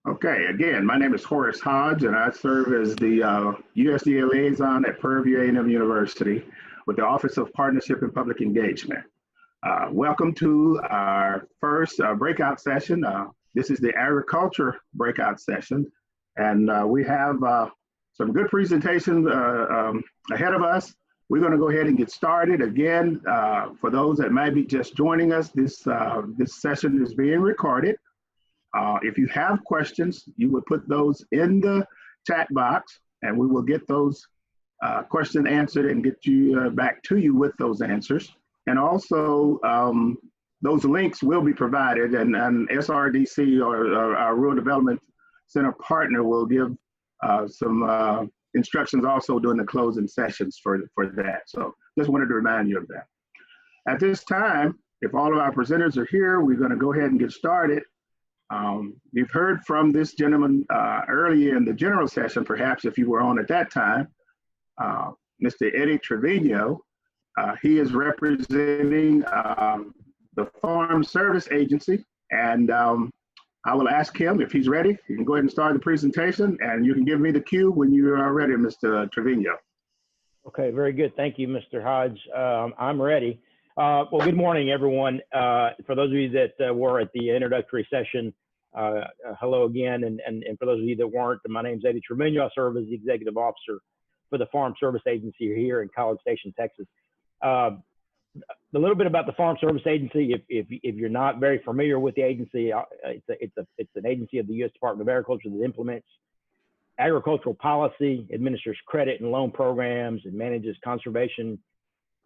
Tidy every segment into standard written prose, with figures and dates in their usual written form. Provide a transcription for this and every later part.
Okay, again, my name is Horace Hodge, and I serve as the USDA liaison at Prairie View A&M University with the Office of Partnership and Public Engagement. Welcome to our first breakout session. This is the agriculture breakout session, and we have some good presentations ahead of us. We're going to go ahead and get started. Again, for those that might be just joining us, this session is being recorded. If you have questions, you would put those in the chat box and we will get those questions answered and get you back to you with those answers. And also, those links will be provided, and SRDC, or our Rural Development Center partner, will give some instructions also during the closing sessions for that. So just wanted to remind you of that. At this time, if all of our presenters are here, we're going to go ahead and get started. You've heard from this gentleman earlier in the general session, perhaps if you were on at that time, Mr. Eddie Trevino. He is representing the Farm Service Agency, and I will ask him if he's ready. You can go ahead and start the presentation, and you can give me the cue when you are ready, Mr. Trevino. Okay, very good. Thank you, Mr. Hodge. I'm ready. Well, good morning, everyone. For those of you that were at the introductory session, hello again. And for those of you that weren't, my name is Eddie Trevino. I serve as the Executive Officer for the Farm Service Agency here in College Station, Texas. A little bit about the Farm Service Agency. If you're not very familiar with the agency, it's an agency of the U.S. Department of Agriculture that implements agricultural policy, administers credit and loan programs, and manages conservation,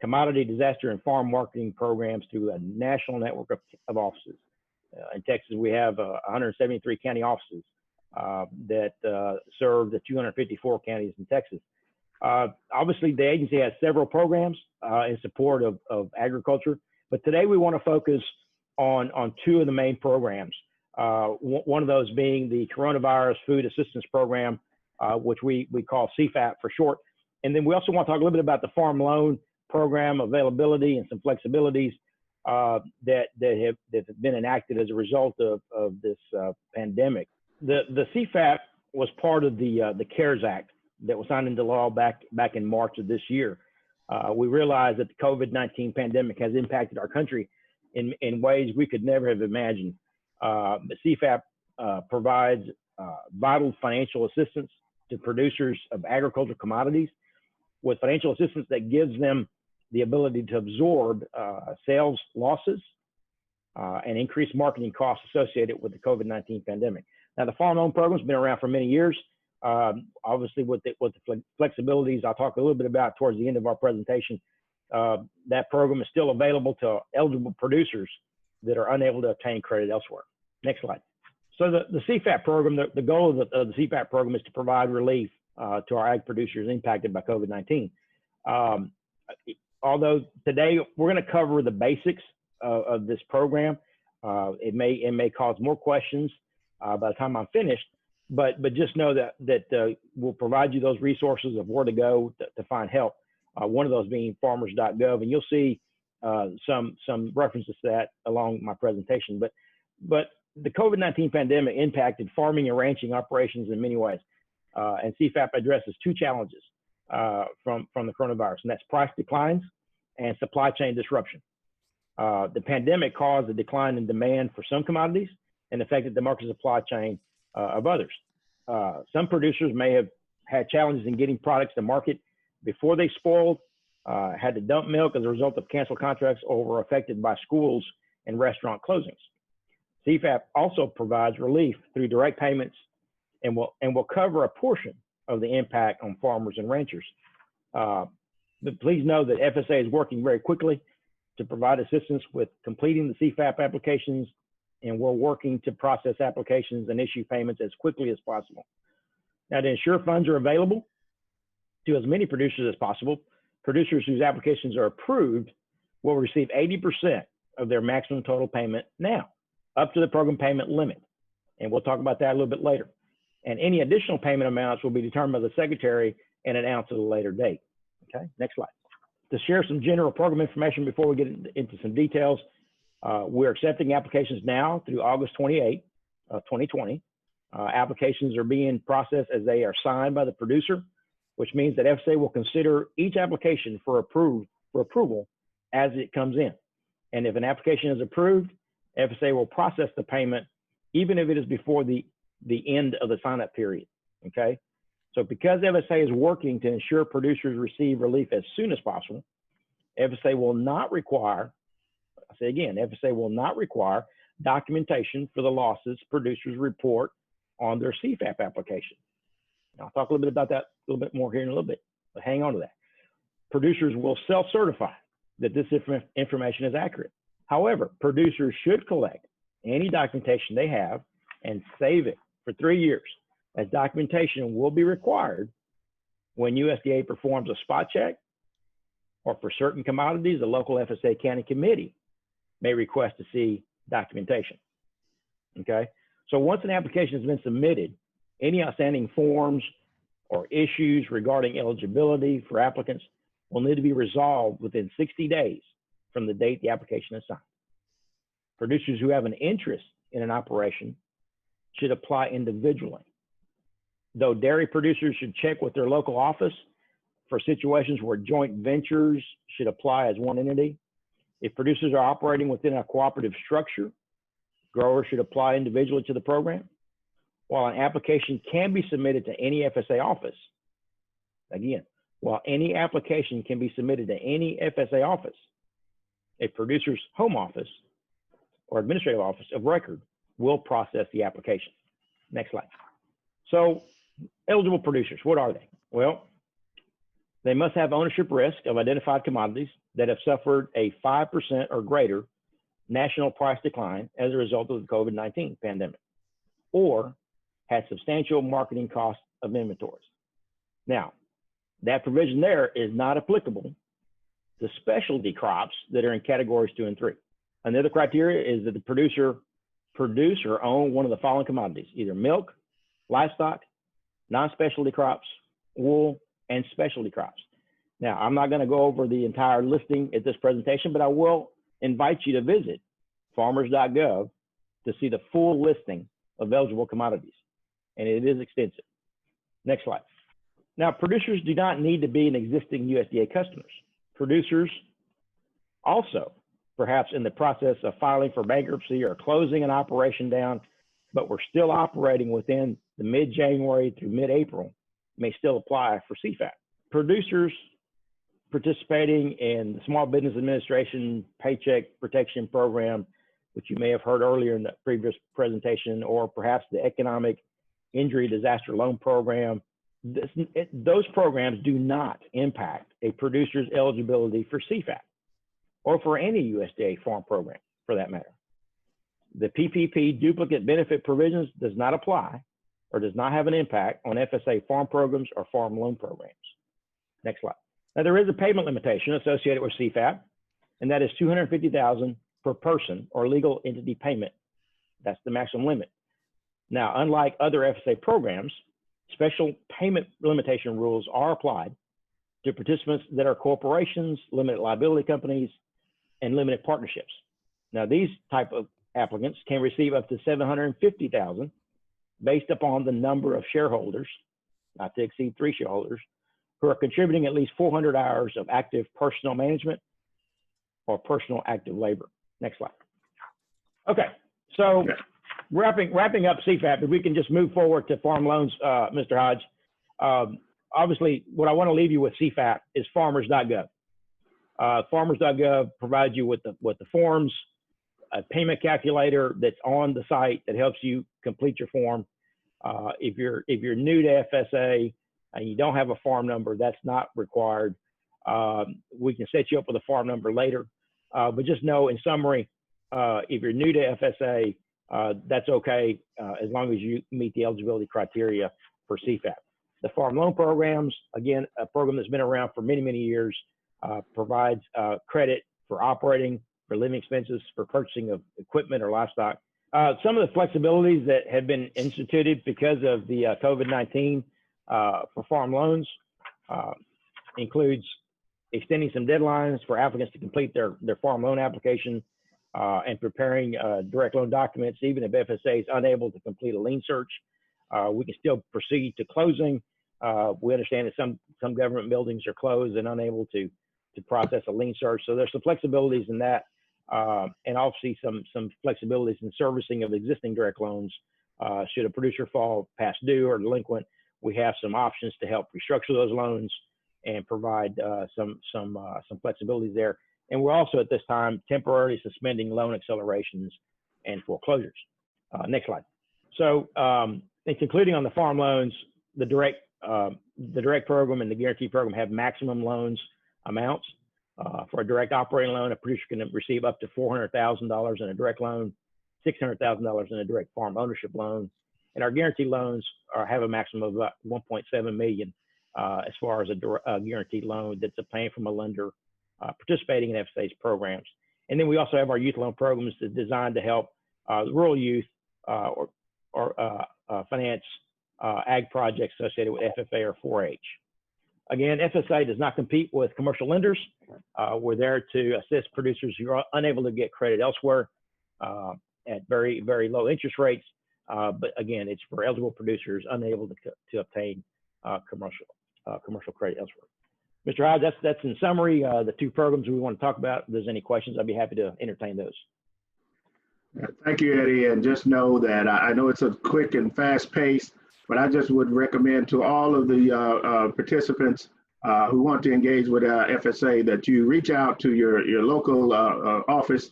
commodity, disaster, and farm marketing programs through a national network of offices. In Texas, we have 173 county offices that serve the 254 counties in Texas. Obviously, the agency has several programs in support of agriculture, but today we want to focus on two of the main programs. One of those being the Coronavirus Food Assistance Program, which we call CFAP for short. And then we also want to talk a little bit about the Farm Loan Program availability and some flexibilities that have been enacted as a result of this pandemic. The CFAP was part of the CARES Act that was signed into law back in March of this year. We realized that the COVID-19 pandemic has impacted our country in ways we could never have imagined. The CFAP provides vital financial assistance to producers of agricultural commodities, with financial assistance that gives them the ability to absorb sales losses and increased marketing costs associated with the COVID-19 pandemic. Now, the Farm Loan Program has been around for many years. Obviously, with the flexibilities I'll talk a little bit about towards the end of our presentation, that program is still available to eligible producers that are unable to obtain credit elsewhere. Next slide. So the CFAP program, the goal of the CFAP program is to provide relief to our ag producers impacted by COVID-19. Although today we're going to cover the basics of this program, it may cause more questions by the time I'm finished. But just know that we'll provide you those resources of where to go to find help. One of those being farmers.gov, and you'll see some references to that along my presentation. But the COVID-19 pandemic impacted farming and ranching operations in many ways, and CFAP addresses two challenges from the coronavirus, and that's price declines and supply chain disruption. The pandemic caused a decline in demand for some commodities and affected the market supply chain of others. Some producers may have had challenges in getting products to market before they spoiled, had to dump milk as a result of canceled contracts, or were affected by schools and restaurant closings. CFAP also provides relief through direct payments and will cover a portion of the impact on farmers and ranchers. But please know that FSA is working very quickly to provide assistance with completing the CFAP applications, and we're working to process applications and issue payments as quickly as possible. Now, to ensure funds are available to as many producers as possible, producers whose applications are approved will receive 80% of their maximum total payment now, up to the program payment limit. And we'll talk about that a little bit later. And any additional payment amounts will be determined by the Secretary and announced at a later date. Okay, next slide. To share some general program information before we get into some details, we're accepting applications now through August 28, 2020. Applications are being processed as they are signed by the producer, which means that FSA will consider each application for approval as it comes in. And if an application is approved, FSA will process the payment even if it is before the end of the sign-up period, okay? So because FSA is working to ensure producers receive relief as soon as possible, FSA will not require, I say again, FSA will not require documentation for the losses producers report on their CFAP application. Now, I'll talk a little bit about that a little bit more here in a little bit, but hang on to that. Producers will self-certify that this information is accurate. However, producers should collect any documentation they have and save it for 3 years, as documentation will be required when USDA performs a spot check, or for certain commodities, the local FSA county committee may request to see documentation, okay? So once an application has been submitted, any outstanding forms or issues regarding eligibility for applicants will need to be resolved within 60 days from the date the application is signed. Producers who have an interest in an operation should apply individually. Though dairy producers should check with their local office for situations where joint ventures should apply as one entity. If producers are operating within a cooperative structure, growers should apply individually to the program. While an application can be submitted to any FSA office, again, while any application can be submitted to any FSA office, a producer's home office or administrative office of record will process the application. Next slide. So eligible producers, what are they? Well, they must have ownership risk of identified commodities that have suffered a 5% or greater national price decline as a result of the COVID-19 pandemic, or had substantial marketing costs of inventories. Now, that provision there is not applicable to specialty crops that are in categories 2 and 3. Another criteria is that the producer own one of the following commodities: either milk, livestock, non-specialty crops, wool, and specialty crops. Now, I'm not going to go over the entire listing at this presentation, but I will invite you to visit farmers.gov to see the full listing of eligible commodities, and it is extensive. Next slide. Now, producers do not need to be an existing USDA customers. Producers also, perhaps in the process of filing for bankruptcy or closing an operation down, but we're still operating within the mid-January through mid-April, may still apply for CFAP. Producers participating in the Small Business Administration Paycheck Protection Program, which you may have heard earlier in the previous presentation, or perhaps the Economic Injury Disaster Loan Program, those programs do not impact a producer's eligibility for CFAP or for any USDA farm program for that matter. The PPP duplicate benefit provisions does not apply or does not have an impact on FSA farm programs or farm loan programs. Next slide. Now, there is a payment limitation associated with CFAP, and that is $250,000 per person or legal entity payment. That's the maximum limit. Now, unlike other FSA programs, special payment limitation rules are applied to participants that are corporations, limited liability companies, and limited partnerships. Now, these type of applicants can receive up to $750,000 based upon the number of shareholders, not to exceed 3 shareholders, who are contributing at least 400 hours of active personal management or personal active labor. Next slide. Okay, so wrapping up CFAP, if we can just move forward to farm loans, Mr. Hodge. Obviously, what I want to leave you with CFAP is farmers.gov. Farmers.gov provides you with the forms, a payment calculator that's on the site that helps you complete your form. If you're new to FSA and you don't have a farm number, that's not required. We can set you up with a farm number later. But just know, in summary, if you're new to FSA, that's okay as long as you meet the eligibility criteria for CFAP. The farm loan programs, again, a program that's been around for many, many years, provides credit for operating, for living expenses, for purchasing of equipment or livestock. Some of the flexibilities that have been instituted because of the COVID-19 for farm loans includes extending some deadlines for applicants to complete their farm loan application and preparing direct loan documents, even if FSA is unable to complete a lien search. we can still proceed to closing. We understand that some government buildings are closed and unable to process a lien search. So there's some flexibilities in that, and obviously some flexibilities in servicing of existing direct loans. Should a producer fall past due or delinquent, we have some options to help restructure those loans and provide some flexibilities there. And we're also at this time temporarily suspending loan accelerations and foreclosures. Next slide. So in concluding on the farm loans, the direct program and the guarantee program have maximum loans amounts. For a direct operating loan, a producer can receive up to $400,000 in a direct loan, $600,000 in a direct farm ownership loan. And our guarantee loans have a maximum of about $1.7 million as far as a guaranteed loan that's obtained from a lender participating in FSA's programs. And then we also have our youth loan programs that's designed to help rural youth or finance ag projects associated with FFA or 4-H. Again, FSA does not compete with commercial lenders. We're there to assist producers who are unable to get credit elsewhere at very, very low interest rates. But again, it's for eligible producers unable to obtain commercial credit elsewhere. Mr. Hodge, that's in summary the two programs we want to talk about. If there's any questions, I'd be happy to entertain those. Thank you, Eddie. And just know that I know it's a quick and fast pace, but I just would recommend to all of the participants who want to engage with FSA that you reach out to your local office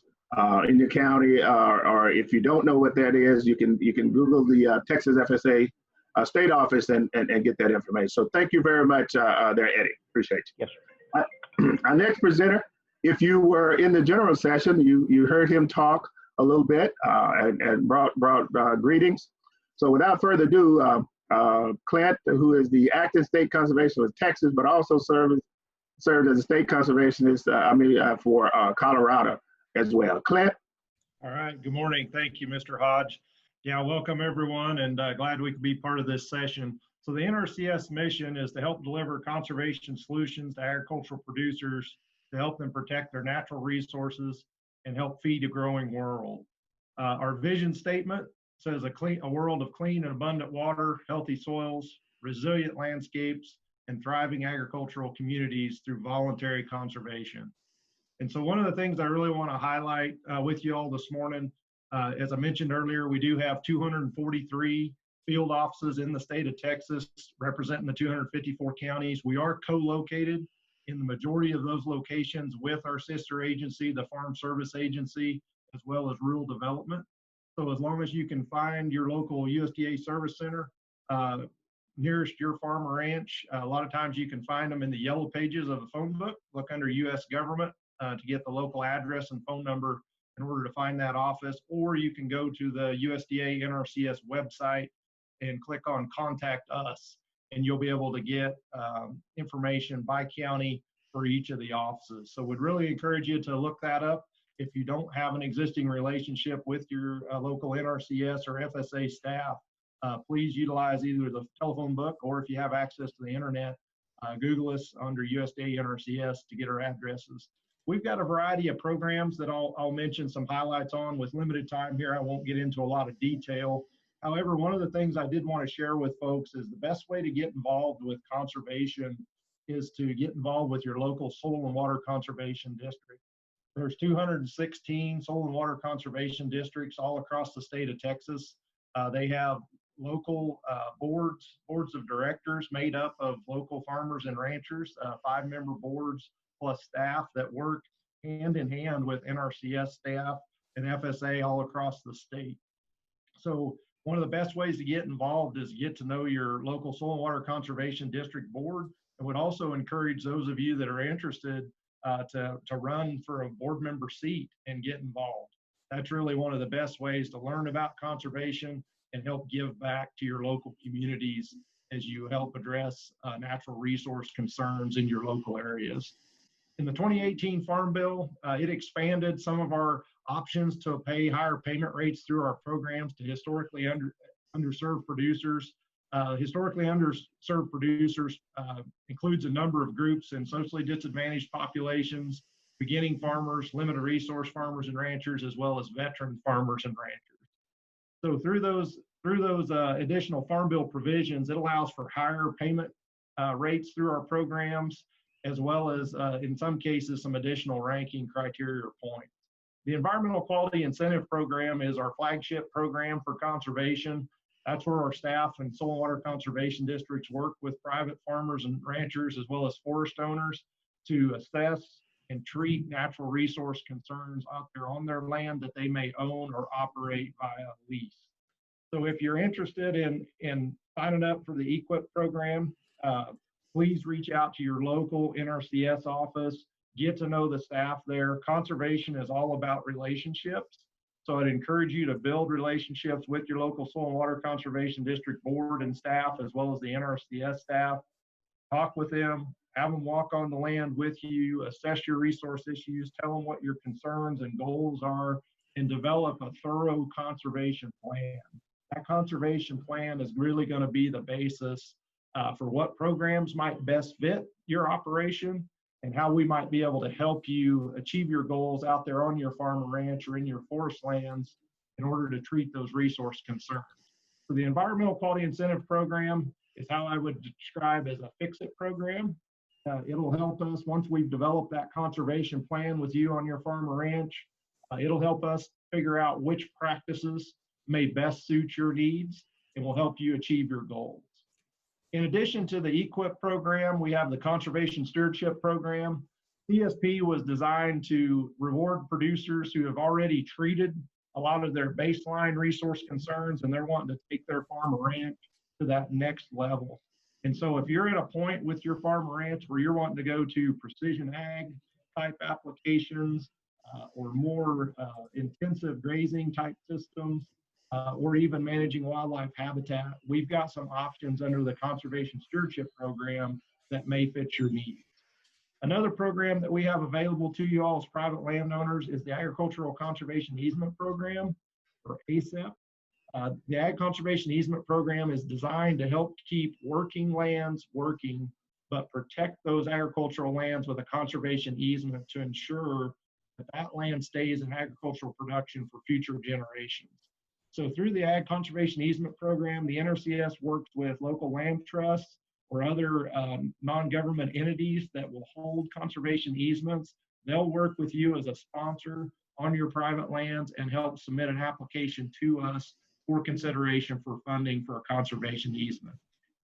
in your county, or if you don't know what that is, you can Google the Texas FSA state office and get that information. So thank you very much there, Eddie. Appreciate you. Yes, sir. Our next presenter, if you were in the general session, you heard him talk a little bit and brought greetings. So without further ado, Clint, who is the acting state conservationist of Texas, but also served as a state conservationist for Colorado as well. Clint? All right, good morning. Thank you, Mr. Hodge. Yeah, welcome everyone, and glad we could be part of this session. So the NRCS mission is to help deliver conservation solutions to agricultural producers to help them protect their natural resources and help feed a growing world. Our vision statement says a world of clean and abundant water, healthy soils, resilient landscapes, and thriving agricultural communities through voluntary conservation. And so one of the things I really want to highlight with you all this morning, as I mentioned earlier, we do have 243 field offices in the state of Texas representing the 254 counties. We are co-located in the majority of those locations with our sister agency, the Farm Service Agency, as well as Rural Development. So as long as you can find your local USDA service center nearest your farm or ranch, a lot of times you can find them in the yellow pages of the phone book. Look under U.S. government to get the local address and phone number in order to find that office, or you can go to the USDA NRCS website and click on Contact Us, and you'll be able to get information by county for each of the offices. So we'd really encourage you to look that up. If you don't have an existing relationship with your local NRCS or FSA staff, please utilize either the telephone book, or if you have access to the internet, Google us under USDA NRCS to get our addresses. We've got a variety of programs that I'll mention some highlights on. With limited time here, I won't get into a lot of detail. However, one of the things I did want to share with folks is the best way to get involved with conservation is to get involved with your local soil and water conservation district. There's 216 soil and water conservation districts all across the state of Texas. They have local boards of directors made up of local farmers and ranchers, 5-member boards plus staff that work hand in hand with NRCS staff and FSA all across the state. So one of the best ways to get involved is get to know your local soil and water conservation district board. I would also encourage those of you that are interested to run for a board member seat and get involved. That's really one of the best ways to learn about conservation and help give back to your local communities as you help address natural resource concerns in your local areas. In the 2018 Farm Bill, it expanded some of our options to pay higher payment rates through our programs to historically underserved producers. Historically underserved producers includes a number of groups in socially disadvantaged populations, beginning farmers, limited resource farmers and ranchers, as well as veteran farmers and ranchers. So through through those additional Farm Bill provisions, it allows for higher payment rates through our programs, as well as in some cases, some additional ranking criteria or points. The Environmental Quality Incentive Program is our flagship program for conservation. That's where our staff and soil and water conservation districts work with private farmers and ranchers, as well as forest owners, to assess and treat natural resource concerns out there on their land that they may own or operate via lease. So if you're interested in signing up for the EQIP program, please reach out to your local NRCS office, get to know the staff there. Conservation is all about relationships. So I'd encourage you to build relationships with your local Soil and Water Conservation District board and staff, as well as the NRCS staff. Talk with them, have them walk on the land with you, assess your resource issues, tell them what your concerns and goals are, and develop a thorough conservation plan. That conservation plan is really going to be the basis for what programs might best fit your operation and how we might be able to help you achieve your goals out there on your farm or ranch or in your forest lands in order to treat those resource concerns. So the Environmental Quality Incentive Program is how I would describe as a fix-it program. It'll help us, once we've developed that conservation plan with you on your farm or ranch, it'll help us figure out which practices may best suit your needs and will help you achieve your goals. In addition to the EQIP program, we have the Conservation Stewardship Program. CSP was designed to reward producers who have already treated a lot of their baseline resource concerns, and they're wanting to take their farm or ranch to that next level. And so if you're at a point with your farm or ranch where you're wanting to go to precision ag type applications or more intensive grazing type systems, or even managing wildlife habitat, we've got some options under the Conservation Stewardship Program that may fit your needs. Another program that we have available to you all as private landowners is the Agricultural Conservation Easement Program, or ACEP. The Ag Conservation Easement Program is designed to help keep working lands working, but protect those agricultural lands with a conservation easement to ensure that that land stays in agricultural production for future generations. So through the Ag Conservation Easement Program, the NRCS works with local land trusts or other non-government entities that will hold conservation easements. They'll work with you as a sponsor on your private lands and help submit an application to us for consideration for funding for a conservation easement.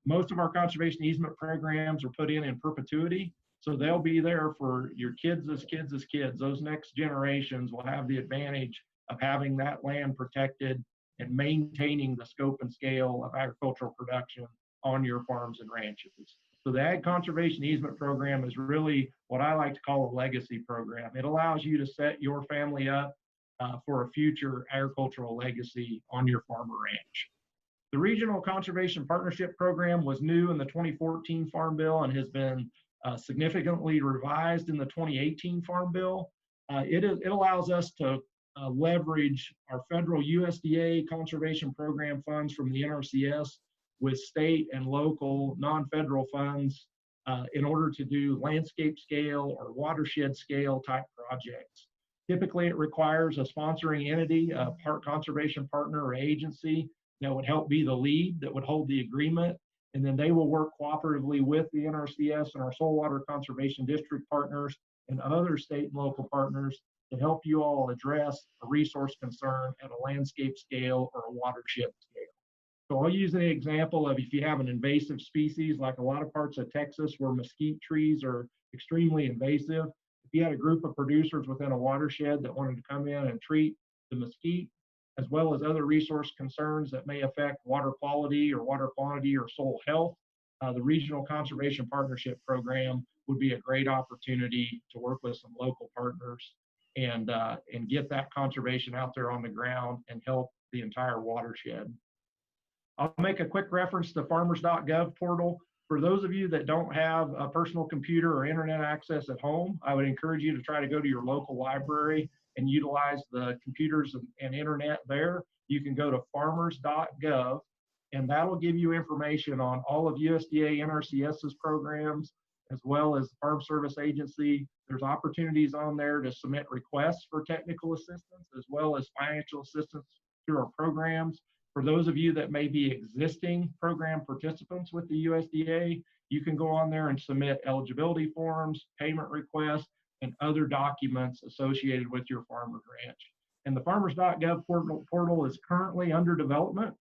Most of our conservation easement programs are put in perpetuity, so they'll be there for your kids' kids' kids. Those next generations will have the advantage of having that land protected and maintaining the scope and scale of agricultural production on your farms and ranches. So the Ag Conservation Easement Program is really what I like to call a legacy program. It allows you to set your family up for a future agricultural legacy on your farm or ranch. The Regional Conservation Partnership Program was new in the 2014 Farm Bill and has been significantly revised in the 2018 Farm Bill. It allows us to leverage our federal USDA conservation program funds from the NRCS with state and local non-federal funds in order to do landscape scale or watershed scale type projects. Typically, it requires a sponsoring entity, a conservation partner or agency that would help be the lead, that would hold the agreement, and then they will work cooperatively with the NRCS and our Soil Water Conservation District partners and other state and local partners to help you all address a resource concern at a landscape scale or a watershed scale. So I'll use an example of if you have an invasive species, like a lot of parts of Texas where mesquite trees are extremely invasive. If you had a group of producers within a watershed that wanted to come in and treat the mesquite, as well as other resource concerns that may affect water quality or water quantity or soil health, the Regional Conservation Partnership Program would be a great opportunity to work with some local partners and get that conservation out there on the ground and help the entire watershed. I'll make a quick reference to farmers.gov portal. For those of you that don't have a personal computer or internet access at home, I would encourage you to try to go to your local library and utilize the computers and internet there. You can go to farmers.gov, and that'll give you information on all of USDA NRCS's programs, as well as Farm Service Agency. There's opportunities on there to submit requests for technical assistance, as well as financial assistance through our programs. For those of you that may be existing program participants with the USDA, you can go on there and submit eligibility forms, payment requests, and other documents associated with your farmer's ranch. And the farmers.gov portal is currently under development.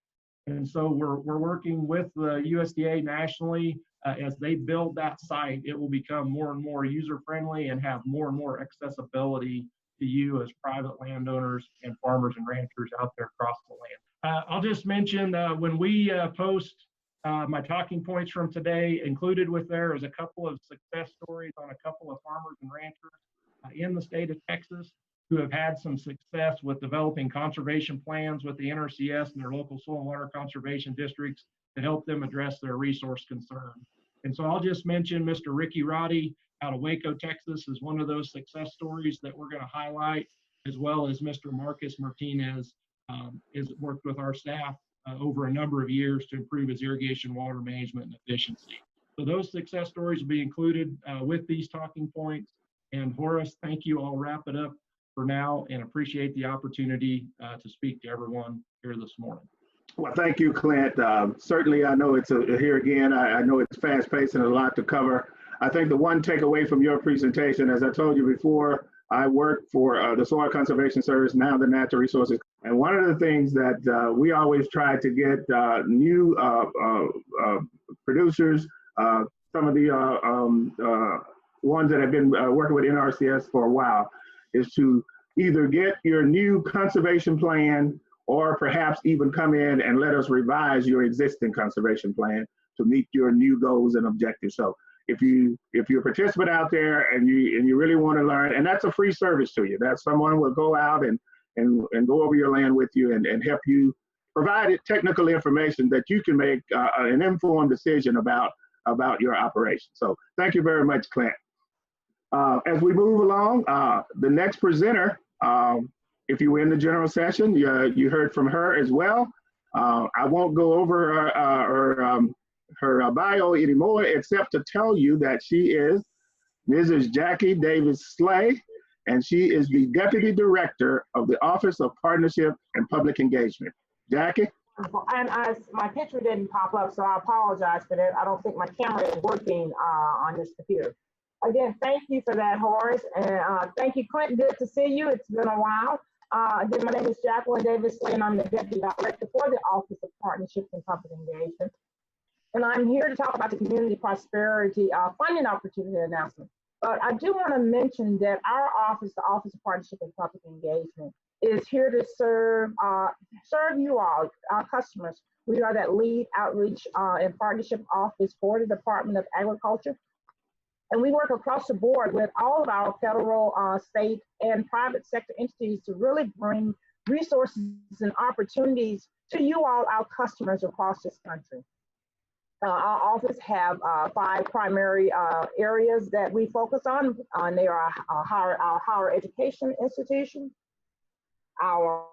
And so we're working with the USDA nationally as they build that site. It will become more and more user-friendly and have more and more accessibility to you as private landowners and farmers and ranchers out there across the land. I'll just mention when we post my talking points from today, included with there is a couple of success stories on a couple of farmers and ranchers in the state of Texas who have had some success with developing conservation plans with the NRCS and their local soil and water conservation districts to help them address their resource concerns. And so I'll just mention Mr. Ricky Roddy out of Waco, Texas is one of those success stories that we're going to highlight, as well as Mr. Marcus Martinez has worked with our staff over a number of years to improve his irrigation water management and efficiency. So those success stories will be included with these talking points. And Horace, thank you. I'll wrap it up for now and appreciate the opportunity to speak to everyone here this morning. Well, thank you, Clint. Certainly, I know it's here again. I know it's fast paced and a lot to cover. I think the one takeaway from your presentation, as I told you before, I work for the Soil Conservation Service, now the Natural Resources. And one of the things that we always try to get new producers, some of the ones that have been working with NRCS for a while, is to either get your new conservation plan or perhaps even come in and let us revise your existing conservation plan to meet your new goals and objectives. So if you're a participant out there and you really want to learn, and that's a free service to you, that someone will go out and go over your land with you and help you provide technical information that you can make an informed decision about your operation. So thank you very much, Clint. As we move along, the next presenter, if you were in the general session, you heard from her as well. I won't go over her bio anymore, except to tell you that she is Mrs. Jackie Davis Slay, and she is the Deputy Director of the Office of Partnership and Public Engagement. Jackie? And my picture didn't pop up, so I apologize for that. I don't think my camera is working on this computer. Again, thank you for that, Horace, and thank you, Clint. Good to see you. It's been a while. Again, my name is Jacqueline Davis, and I'm the Deputy Director for the Office of Partnerships and Public Engagement. And I'm here to talk about the Community Prosperity Funding Opportunity Announcement. But I do want to mention that our office, the Office of Partnership and Public Engagement, is here to serve you all, our customers. We are that lead outreach and partnership office for the Department of Agriculture. And we work across the board with all of our federal, state, and private sector entities to really bring resources and opportunities to you all, our customers across this country. Our office have 5 primary areas that we focus on, and they are our higher education institutions, our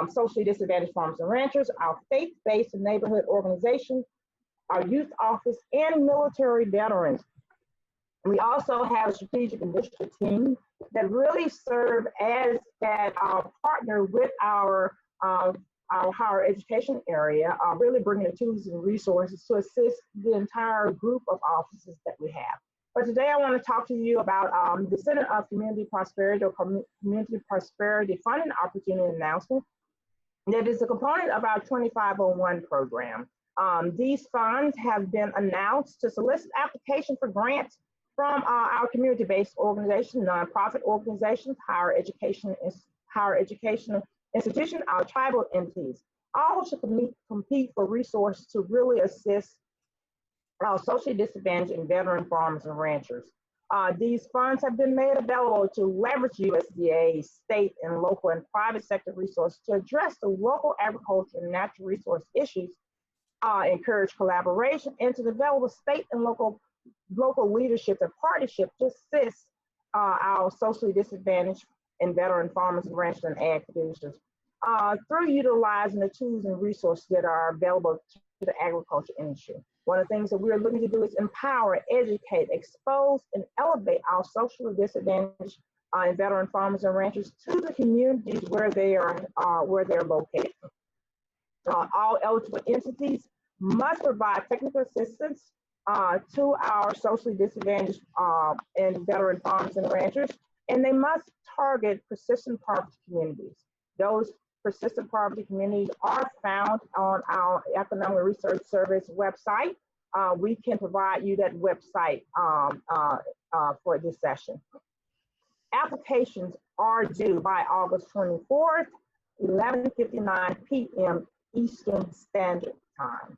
socially disadvantaged farmers and ranchers, our faith-based and neighborhood organizations, our youth office, and military veterans. We also have a strategic and district team that really serve as that partner with our higher education area, really bringing the tools and resources to assist the entire group of offices that we have. But today I want to talk to you about the Center of Community Prosperity or Community Prosperity Funding Opportunity Announcement. That is a component of our 2501 program. These funds have been announced to solicit application for grants from our community-based organizations, nonprofit organizations, higher education institutions, our tribal entities, all should compete for resources to really assist our socially disadvantaged and veteran farmers and ranchers. These funds have been made available to leverage USDA, state, and local and private sector resources to address the local agriculture and natural resource issues, encourage collaboration, and to develop state and local leadership and partnership to assist our socially disadvantaged and veteran farmers and ranchers and ag producers through utilizing the tools and resources that are available to the agriculture industry. One of the things that we're looking to do is empower, educate, expose, and elevate our socially disadvantaged and veteran farmers and ranchers to the communities where they're located. All eligible entities must provide technical assistance to our socially disadvantaged and veteran farmers and ranchers, and they must target persistent poverty communities. Those persistent poverty communities are found on our Economic Research Service website. We can provide you that website for this session. Applications are due by August 24th, 11:59 p.m. Eastern Standard Time.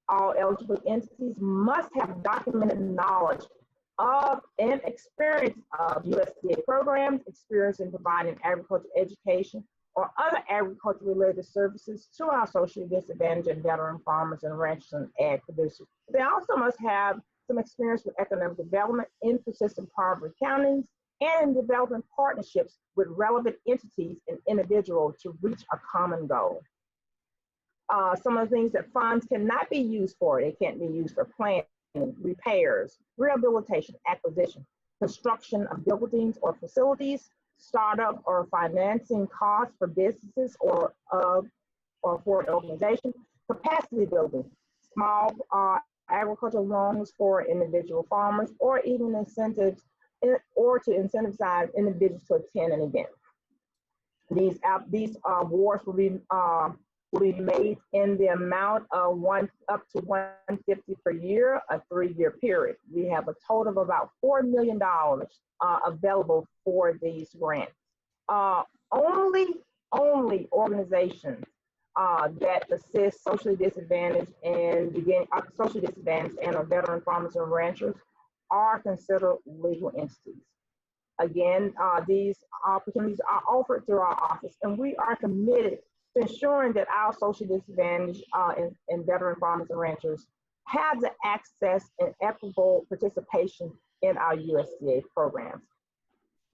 All eligible entities must have documented knowledge of and experience of USDA programs, experience in providing agricultural education or other agriculture-related services to our socially disadvantaged and veteran farmers and ranchers and ag producers. They also must have some experience with economic development in persistent poverty counties and in developing partnerships with relevant entities and individuals to reach a common goal. Some of the things that funds cannot be used for, they can't be used for planning, repairs, rehabilitation, acquisition, construction of buildings or facilities, startup or financing costs for businesses or for an organization, capacity building, small agricultural loans for individual farmers, or even incentives or to incentivize individuals to attend an event. These awards will be made in the amount of up to $150 per year, a 3-year period. We have a total of about $4 million available for these grants. Only organizations that assist socially disadvantaged and veteran farmers and ranchers are considered legal entities. Again, these opportunities are offered through our office, and we are committed to ensuring that our socially disadvantaged and veteran farmers and ranchers have the access and equitable participation in our USDA programs.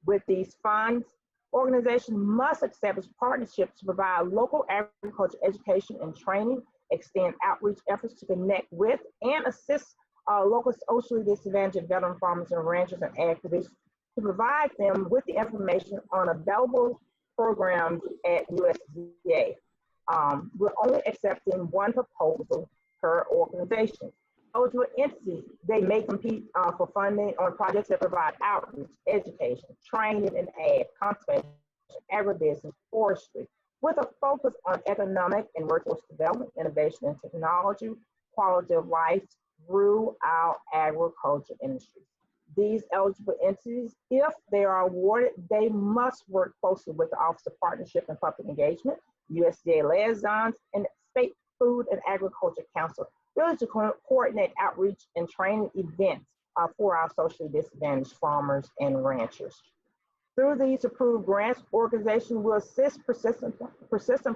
With these funds, organizations must establish partnerships to provide local agriculture education and training, extend outreach efforts to connect with and assist local socially disadvantaged veteran farmers and ranchers and ag producers to provide them with the information on available programs at USDA. We're only accepting one proposal per organization. Eligible entities, they may compete for funding on projects that provide outreach, education, training in ag, conservation, agribusiness, forestry, with a focus on economic and workforce development, innovation and technology, quality of life through our agriculture industry. These eligible entities, if they are awarded, they must work closely with the Office of Partnership and Public Engagement, USDA liaisons, and State Food and Agriculture Council, really to coordinate outreach and training events for our socially disadvantaged farmers and ranchers. Through these approved grants, organizations will assist persistent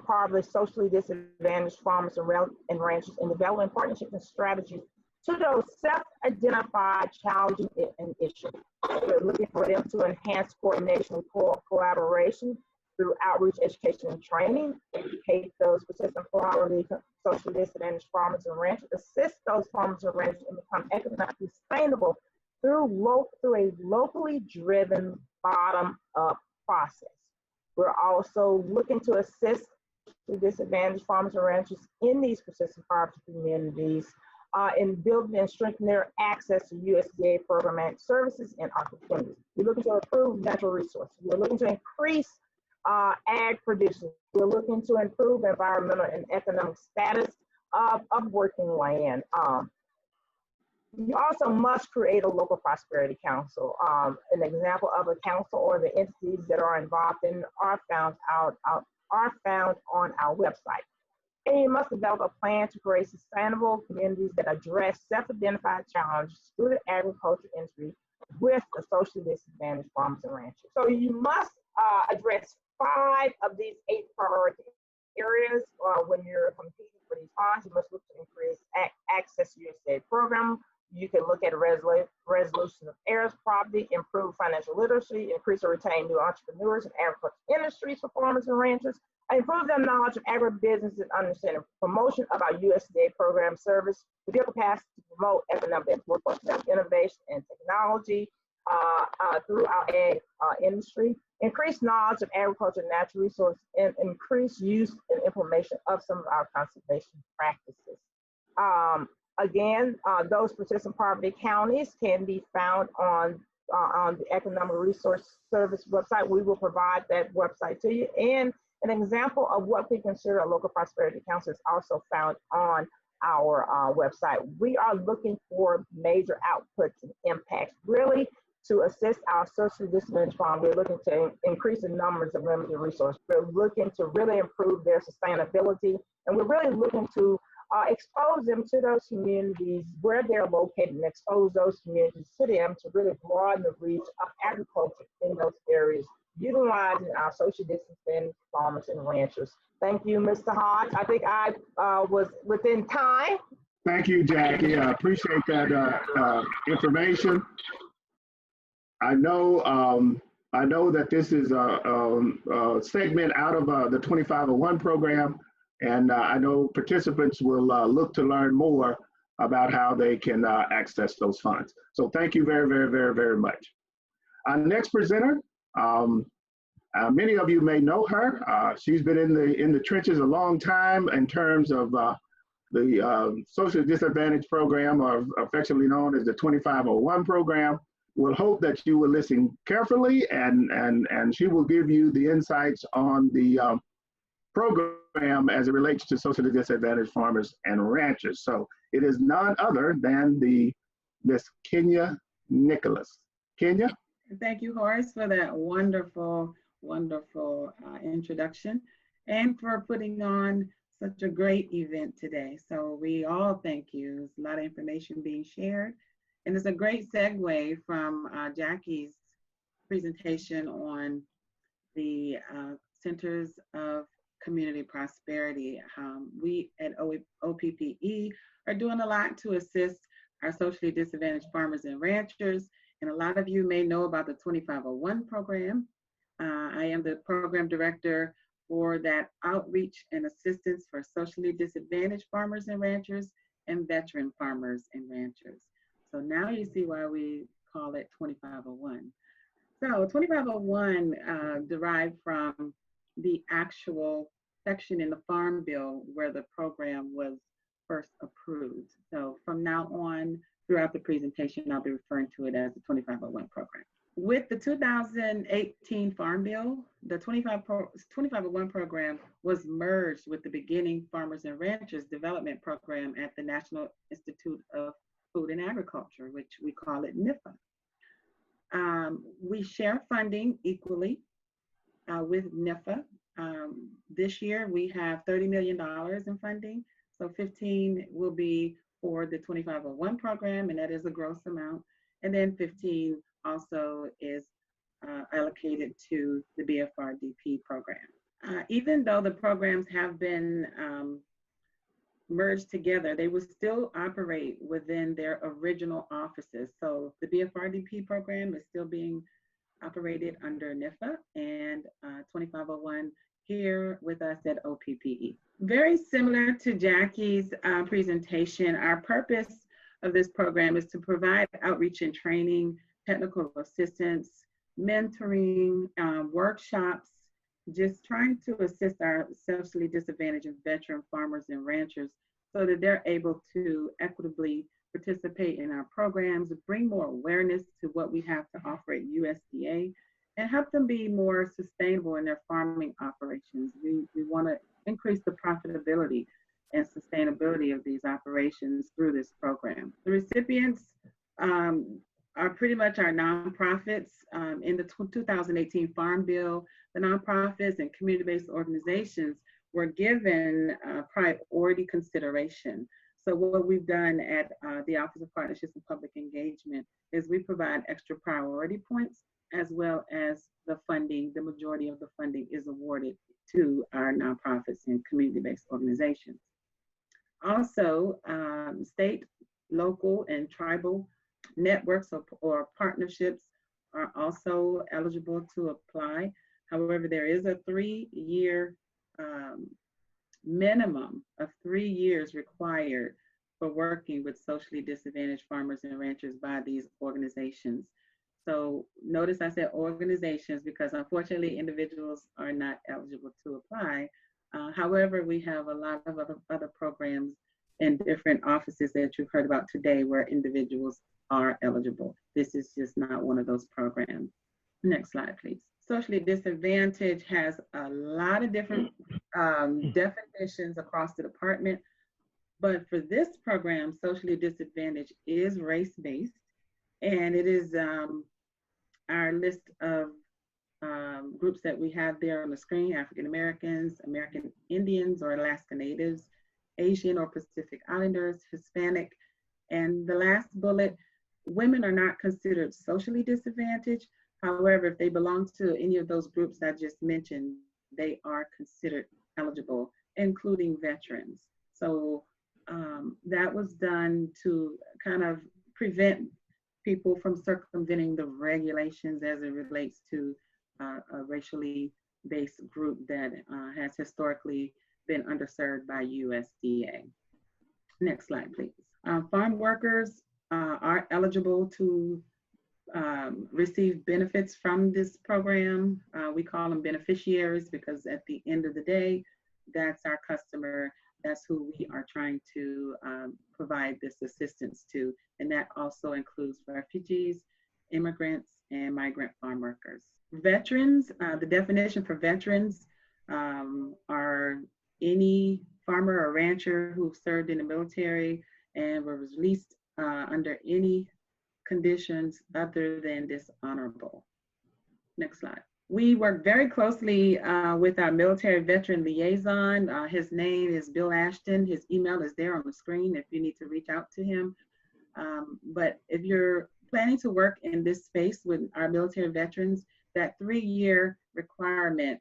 poverty, socially disadvantaged farmers and ranchers in developing partnerships and strategies to those self-identified challenges and issues. We're looking for them to enhance coordination and collaboration through outreach, education, and training, educate those persistent poverty, socially disadvantaged farmers and ranchers, assist those farmers and ranchers and become economically sustainable through a locally driven bottom-up process. We're also looking to assist the disadvantaged farmers and ranchers in these persistent poverty communities in building and strengthening their access to USDA programmatic services and opportunities. We're looking to improve natural resources. We're looking to increase ag producers. We're looking to improve environmental and economic status of working land. You also must create a local prosperity council. An example of a council or the entities that are involved in are found on our website. And you must develop a plan to create sustainable communities that address self-identified challenges through the agriculture industry with the socially disadvantaged farmers and ranchers. So you must address 5 of these 8 priority areas when you're competing for these funds. You must look to increase access to USDA program. You can look at a resolution of heirs poverty, improve financial literacy, increase or retain new entrepreneurs and agriculture industries for farmers and ranchers, improve their knowledge of agribusiness and understanding, promotion of our USDA program service, to build capacity to promote economic and workforce innovation and technology through our ag industry, increase knowledge of agriculture and natural resources, and increase use and implementation of some of our conservation practices. Again, those persistent poverty counties can be found on the Economic Resource Service website. We will provide that website to you. And an example of what we consider a local prosperity council is also found on our website. We are looking for major outputs and impacts, really to assist our socially disadvantaged farmers. We're looking to increase the numbers of limited resources. We're looking to really improve their sustainability, and we're really looking to expose them to those communities where they're located and expose those communities to them to really broaden the reach of agriculture in those areas, utilizing our social distancing farmers and ranchers. Thank you, Mr. Hodge. I think I was within time. Thank you, Jackie. I appreciate that information. I know that this is a segment out of the 2501 program, and I know participants will look to learn more about how they can access those funds. So thank you very, very, very, very much. Our next presenter, many of you may know her. She's been in the trenches a long time in terms of the Social Disadvantage Program, or affectionately known as the 2501 program. We'll hope that you will listen carefully, and she will give you the insights on the program as it relates to socially disadvantaged farmers and ranchers. So it is none other than Miss Kenya Nicholas. Kenya? Thank you, Horace, for that wonderful introduction, and for putting on such a great event today. So we all thank you. There's a lot of information being shared, and it's a great segue from Jackie's presentation on the Centers of Community Prosperity. We at OPPE are doing a lot to assist our socially disadvantaged farmers and ranchers, and a lot of you may know about the 2501 program. I am the program director for that outreach and assistance for socially disadvantaged farmers and ranchers and veteran farmers and ranchers. So now you see why we call it 2501. So 2501 derived from the actual section in the Farm Bill where the program was first approved. So from now on, throughout the presentation, I'll be referring to it as the 2501 program. With the 2018 Farm Bill, the 2501 program was merged with the Beginning Farmers and Ranchers Development Program at the National Institute of Food and Agriculture, which we call it NIFA. We share funding equally with NIFA. This year we have $30 million in funding, so 15 will be for the 2501 program, and that is a gross amount, and then 15 also is allocated to the BFRDP program. Even though the programs have been merged together, they will still operate within their original offices. So the BFRDP program is still being operated under NIFA, and 2501 here with us at OPPE. Very similar to Jackie's presentation, our purpose of this program is to provide outreach and training, technical assistance, mentoring, workshops, just trying to assist our socially disadvantaged and veteran farmers and ranchers so that they're able to equitably participate in our programs, bring more awareness to what we have to offer at USDA, and help them be more sustainable in their farming operations. We want to increase the profitability and sustainability of these operations through this program. The recipients are pretty much our nonprofits. In the 2018 Farm Bill, the nonprofits and community-based organizations were given priority consideration. So what we've done at the Office of Partnerships and Public Engagement is we provide extra priority points, as well as the funding. The majority of the funding is awarded to our nonprofits and community-based organizations. Also, state, local, and tribal networks or partnerships are also eligible to apply. However, there is a 3-year minimum of 3 years required for working with socially disadvantaged farmers and ranchers by these organizations. So notice I said organizations because unfortunately individuals are not eligible to apply. However, we have a lot of other programs in different offices that you've heard about today where individuals are eligible. This is just not one of those programs. Next slide, please. Socially disadvantaged has a lot of different definitions across the department, but for this program, socially disadvantaged is race-based, and it is our list of groups that we have there on the screen: African Americans, American Indians or Alaska Natives, Asian or Pacific Islanders, Hispanic, and the last bullet, women are not considered socially disadvantaged. However, if they belong to any of those groups I just mentioned, they are considered eligible, including veterans. So that was done to kind of prevent people from circumventing the regulations as it relates to a racially based group that has historically been underserved by USDA. Next slide, please. Farm workers are eligible to receive benefits from this program. We call them beneficiaries because at the end of the day, that's our customer. That's who we are trying to provide this assistance to. And that also includes refugees, immigrants, and migrant farm workers. Veterans, the definition for veterans are any farmer or rancher who served in the military and was released under any conditions other than dishonorable. Next slide. We work very closely with our military veteran liaison. His name is Bill Ashton. His email is there on the screen if you need to reach out to him. But if you're planning to work in this space with our military veterans, that 3-year requirement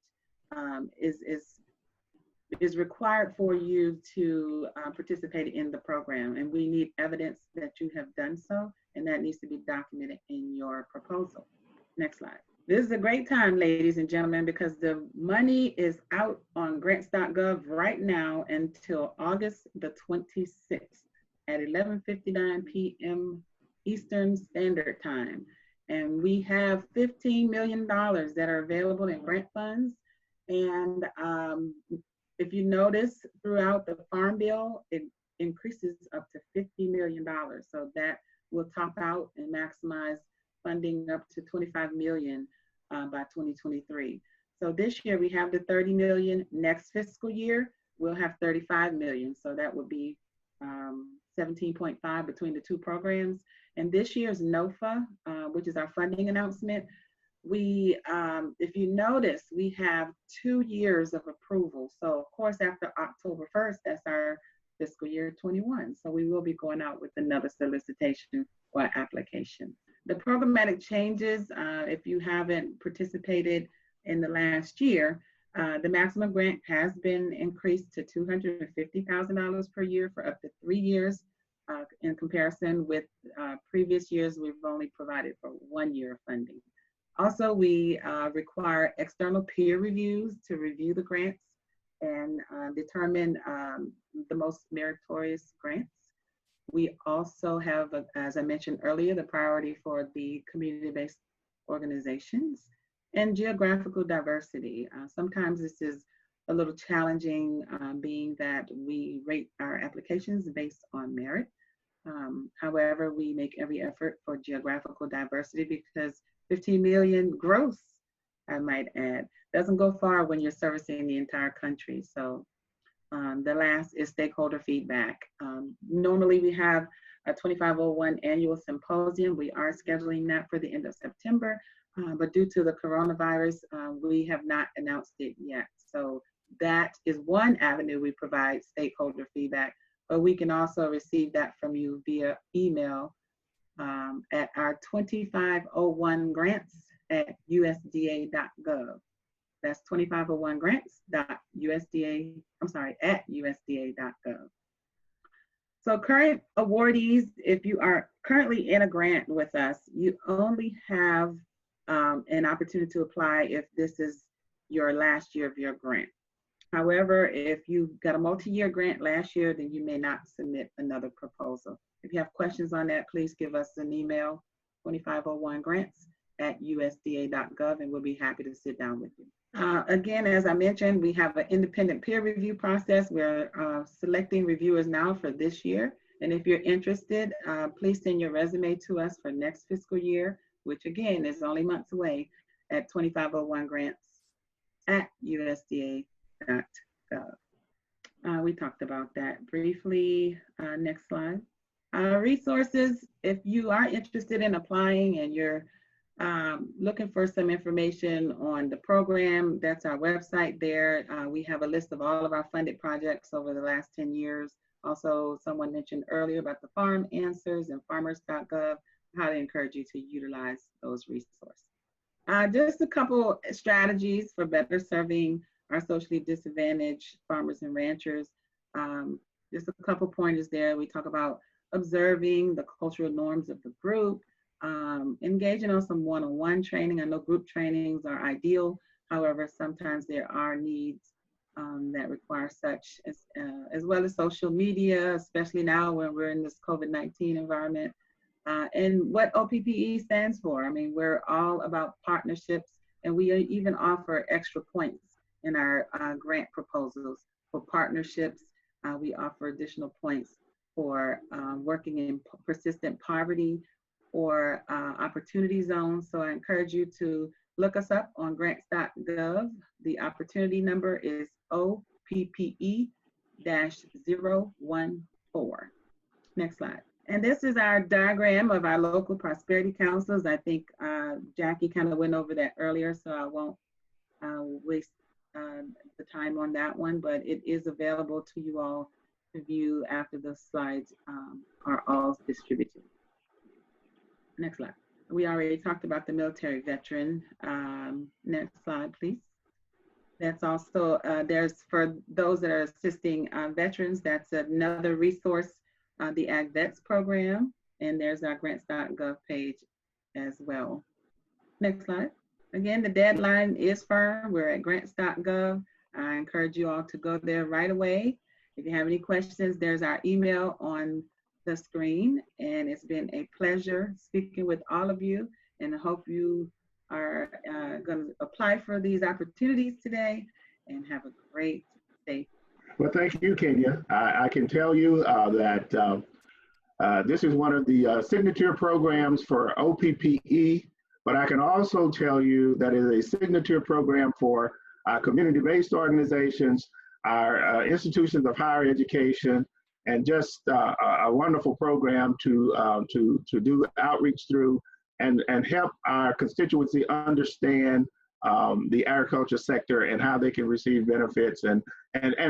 is required for you to participate in the program. And we need evidence that you have done so, and that needs to be documented in your proposal. Next slide. This is a great time, ladies and gentlemen, because the money is out on grants.gov right now until August the 26th at 11:59 p.m. Eastern Standard Time. And we have $15 million that are available in grant funds. And if you notice throughout the Farm Bill, it increases up to $50 million. So that will top out and maximize funding up to $25 million by 2023. So this year we have the $30 million. Next fiscal year, we'll have $35 million. So that would be 17.5 between the two programs. And this year's NOFA, which is our funding announcement, we, if you notice, we have 2 years of approval. So of course, after October 1st, that's our fiscal year 21. So we will be going out with another solicitation or application. The programmatic changes, if you haven't participated in the last year, the maximum grant has been increased to $250,000 per year for up to 3 years. In comparison with previous years, we've only provided for 1 year of funding. Also, we require external peer reviews to review the grants and determine the most meritorious grants. We also have, as I mentioned earlier, the priority for the community-based organizations and geographical diversity. Sometimes this is a little challenging, being that we rate our applications based on merit. However, we make every effort for geographical diversity because 15 million gross, I might add, doesn't go far when you're servicing the entire country. So the last is stakeholder feedback. Normally we have a 2501 annual symposium. We are scheduling that for the end of September, but due to the coronavirus, we have not announced it yet. So that is one avenue we provide stakeholder feedback, but we can also receive that from you via email at our 2501 grants@usda.gov. That's 2501 grants.usda.gov. So current awardees, if you are currently in a grant with us, you only have an opportunity to apply if this is your last year of your grant. However, if you got a multi-year grant last year, then you may not submit another proposal. If you have questions on that, please give us an email, 2501grants at usda.gov, and we'll be happy to sit down with you. Again, as I mentioned, we have an independent peer review process. We're selecting reviewers now for this year. And if you're interested, please send your resume to us for next fiscal year, which again is only months away, at 2501grants@usda.gov. We talked about that briefly. Next slide. Resources, if you are interested in applying and you're looking for some information on the program, that's our website there. We have a list of all of our funded projects over the last 10 years. Also, someone mentioned earlier about the farm answers and farmers.gov. I highly encourage you to utilize those resources. Just a couple strategies for better serving our socially disadvantaged farmers and ranchers. Just a couple pointers there. We talk about observing the cultural norms of the group, engaging on some one-on-one training. I know group trainings are ideal. However, sometimes there are needs that require such, as well as social media, especially now when we're in this COVID-19 environment. And what OPPE stands for. I mean, we're all about partnerships, and we even offer extra points in our grant proposals for partnerships. We offer additional points for working in persistent poverty or opportunity zones. So I encourage you to look us up on grants.gov. The opportunity number is OPPE-014. Next slide. And this is our diagram of our local prosperity councils. I think Jackie kind of went over that earlier, so I won't waste the time on that one, but it is available to you all to view after the slides are all distributed. Next slide. We already talked about the military veteran. Next slide, please. That's also, there's for those that are assisting veterans, that's another resource, the Ag Vets program, and there's our grants.gov page as well. Next slide. Again, the deadline is firm. We're at grants.gov. I encourage you all to go there right away. If you have any questions, there's our email on the screen, and it's been a pleasure speaking with all of you, and I hope you are going to apply for these opportunities today and have a great day. Well, thank you, Kenya. I can tell you that this is one of the signature programs for OPPE, but I can also tell you that it is a signature program for our community-based organizations, our institutions of higher education, and just a wonderful program to do outreach through and help our constituency understand the agriculture sector and how they can receive benefits and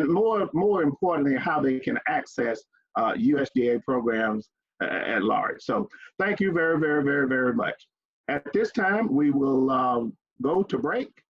more importantly, how they can access USDA programs at large. So thank you very, very, very, very much. At this time, we will go to break.